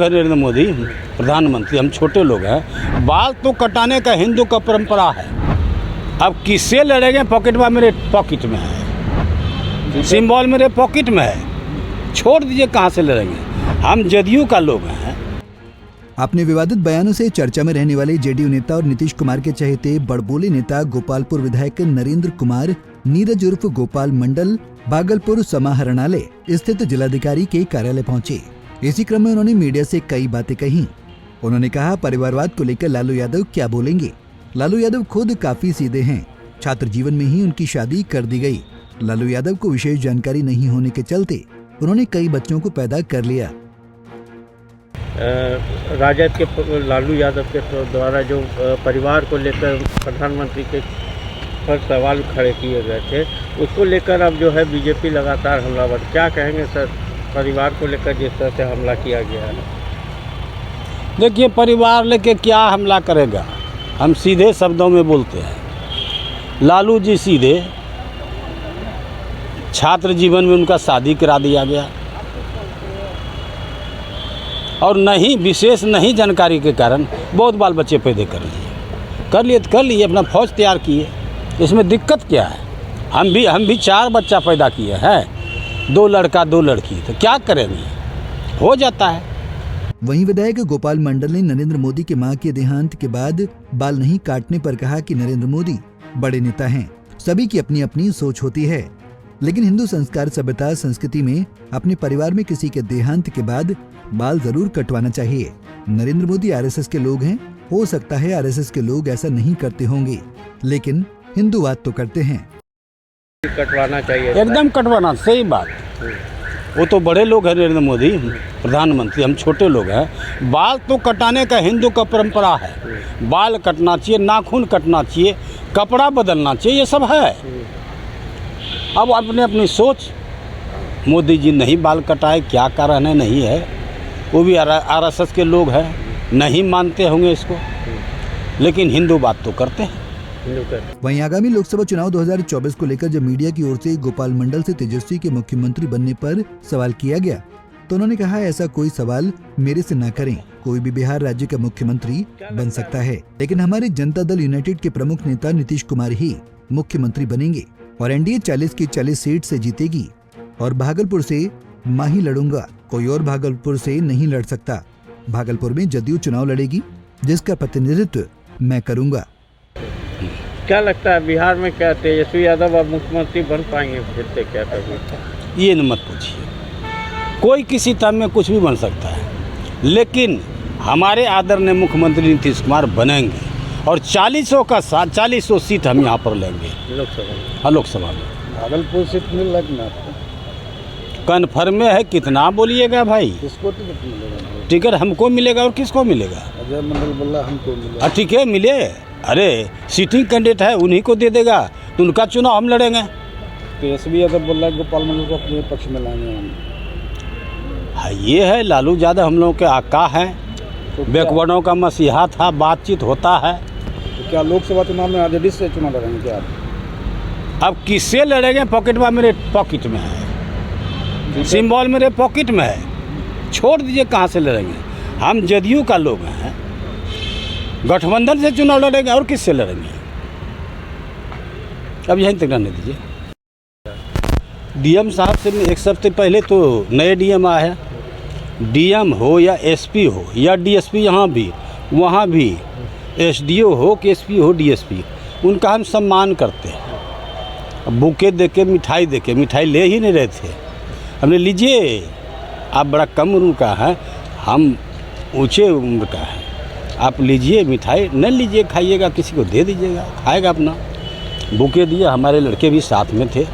नरेंद्र मोदी प्रधानमंत्री, हम छोटे लोग हैं। बाल तो कटाने का हिंदू का परंपरा है। अब किससे लड़ेंगे? पॉकेट में, मेरे पॉकेट में है, सिंबल मेरे पॉकेट में है। छोड़ दीजिए, कहाँ से लड़ेंगे? हम जदयू का लोग हैं। अपने विवादित बयानों से चर्चा में रहने वाले जेडीयू नेता और नीतीश कुमार के चहेते बड़बोले नेता गोपालपुर विधायक नरेंद्र कुमार नीरज उर्फ गोपाल मंडल भागलपुर समाहरणालय स्थित जिलाधिकारी के कार्यालय पहुंचे। इसी क्रम में उन्होंने मीडिया से कई बातें कही। उन्होंने कहा, परिवारवाद को लेकर लालू यादव क्या बोलेंगे। लालू यादव खुद काफी सीधे हैं। छात्र जीवन में ही उनकी शादी कर दी गई। लालू यादव को विशेष जानकारी नहीं होने के चलते उन्होंने कई बच्चों को पैदा कर लिया। राजद के लालू यादव के द्वारा जो परिवार को लेकर प्रधानमंत्री के पर सवाल खड़े किए गए थे, उसको लेकर अब जो है बीजेपी लगातार हमलावर। क्या कहेंगे सर, परिवार को लेकर जिस तरह से हमला किया गया है? देखिए, परिवार लेके क्या हमला करेगा? हम सीधे शब्दों में बोलते हैं। लालू जी सीधे, छात्र जीवन में उनका शादी करा दिया गया और नहीं विशेष नहीं जानकारी के कारण बहुत बाल बच्चे पैदा कर लिए तो कर लिए, अपना फौज तैयार किए। इसमें दिक्कत क्या है? हम भी 4 बच्चा पैदा किए हैं, 2 लड़का 2 लड़की, तो क्या करेंगे? हो जाता है। वहीं विधायक गोपाल मंडल ने नरेंद्र मोदी के मां के देहांत के बाद बाल नहीं काटने पर कहा कि नरेंद्र मोदी बड़े नेता हैं, सभी की अपनी अपनी सोच होती है, लेकिन हिंदू संस्कार सभ्यता संस्कृति में अपने परिवार में किसी के देहांत के बाद बाल जरूर कटवाना चाहिए। नरेंद्र मोदी आरएसएस के लोग हैं। हो सकता है आरएसएस के लोग ऐसा नहीं करते होंगे, लेकिन हिंदूवाद तो करते हैं। कटवाना चाहिए, एकदम कटवाना, सही बात। वो तो बड़े लोग हैं, नरेंद्र मोदी प्रधानमंत्री, हम छोटे लोग हैं। बाल तो कटाने का हिंदू का परंपरा है। बाल कटना चाहिए, नाखून कटना चाहिए, कपड़ा बदलना चाहिए, ये सब है। अब अपने अपनी सोच। मोदी जी नहीं बाल कटाए, क्या कारण है? नहीं है, वो भी आरएसएस के लोग हैं, नहीं मानते होंगे इसको, लेकिन हिंदू बात तो करते हैं। वहीं आगामी लोकसभा चुनाव 2024 को लेकर जब मीडिया की ओर से गोपाल मंडल से तेजस्वी के मुख्यमंत्री बनने पर सवाल किया गया, तो उन्होंने कहा, ऐसा कोई सवाल मेरे से न करें। कोई भी बिहार राज्य का मुख्यमंत्री बन सकता है, लेकिन हमारे जनता दल यूनाइटेड के प्रमुख नेता नीतीश कुमार ही मुख्यमंत्री बनेंगे और एनडीए 40 की 40 सीट से जीतेगी और भागलपुर से मैं ही लड़ूंगा, कोई और भागलपुर से नहीं लड़ सकता। भागलपुर में जदयू चुनाव लड़ेगी, जिसका प्रतिनिधित्व मैं करूंगा। क्या लगता है बिहार में क्या तेजस्वी यादव अब मुख्यमंत्री बन पाएंगे? फिर से क्या करेंगे? ये न मत पूछिए, कोई किसी टाइम में कुछ भी बन सकता है, लेकिन हमारे आदरणीय मुख्यमंत्री नीतीश कुमार बनेंगे और 40 सीट हम यहाँ पर लेंगे लोकसभा में। भागलपुर सीट मिल लगना कन्फर्म है। कितना बोलिएगा भाई? किसको टिकट मिलेगा? टिकट हमको मिलेगा और किसको मिलेगा? अजय मंडल बोला हमको मिलेगा। ठीक है, मिले। अरे सीटिंग कैंडिडेट है, उन्हीं को दे देगा, तो उनका चुनाव हम लड़ेंगे। तेजस्वी यादव बोल रहा है गोपाल मंडल को अपने पक्ष में लाएंगे हम। हाँ, ये है, लालू यादव हम लोगों के आका हैं, तो बैकवर्डों का मसीहा था, बातचीत होता है। तो क्या लोकसभा चुनाव में आरजेडी से चुनाव लड़ेंगे क्या? अब किससे लड़ेंगे? पॉकेट में, मेरे पॉकेट में है, सिंबल मेरे पॉकेट में है। छोड़ दीजिए, कहाँ से लड़ेंगे? हम जदयू का लोग हैं, गठबंधन से चुनाव लड़ेंगे और किससे लड़ेंगे? अब यहीं तक रहने दीजिए। डीएम साहब से एक हफ्ते पहले तो नए डीएम आए हैं। डीएम हो या एसपी हो या डीएसपी, यहाँ भी वहाँ भी, एसडीओ हो कि एसपी हो डीएसपी, उनका हम सम्मान करते हैं। बुके देके मिठाई देके, मिठाई ले ही नहीं रहे थे, हमने लीजिए, आप बड़ा कम उम्र का है, हम ऊंचे उम्र का है, आप लीजिए मिठाई, न लीजिए खाइएगा, किसी को दे दीजिएगा, खाएगा अपना। बुके दिए। हमारे लड़के भी साथ में थे,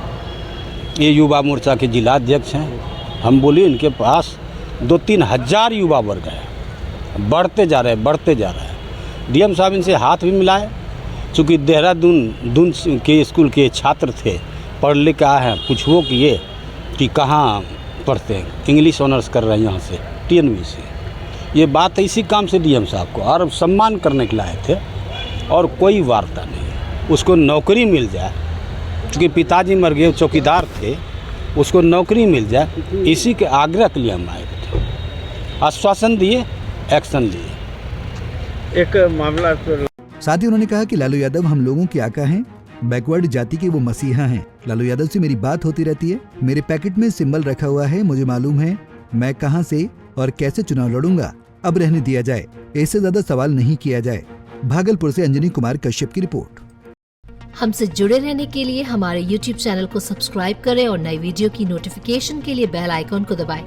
ये युवा मोर्चा के जिला अध्यक्ष हैं। हम बोले इनके पास 2-3 हज़ार युवा वर्ग है, बढ़ते जा रहे हैं। डीएम साहब इनसे हाथ भी मिलाए, चूँकि देहरादून के स्कूल के छात्र थे, पढ़ लिख आए हैं, पूछो किए कि कहाँ पढ़ते हैं, इंग्लिश ऑनर्स कर रहे हैं यहाँ से, टीएनवी से। ये बात है, इसी काम से डीएम साहब को और सम्मान करने के लाए थे, और कोई वार्ता नहीं। उसको नौकरी मिल जाए, क्योंकि पिताजी मर गए, चौकीदार थे, उसको नौकरी मिल जाए, इसी के आग्रह के लिए हम आए थे। आश्वासन दिए, एक्शन लिए। एक मामला साथ ही उन्होंने कहा कि लालू यादव हम लोगों के आका हैं, बैकवर्ड जाति के वो मसीहा हैं। लालू यादव से मेरी बात होती रहती है, मेरे पैकेट में सिंबल रखा हुआ है, मुझे मालूम है मैं कहां से और कैसे चुनाव लड़ूंगा। अब रहने दिया जाए, इससे ज्यादा सवाल नहीं किया जाए। भागलपुर से अंजनी कुमार कश्यप की रिपोर्ट। हमसे जुड़े रहने के लिए हमारे YouTube चैनल को सब्सक्राइब करें और नई वीडियो की नोटिफिकेशन के लिए बेल आइकॉन को दबाएं।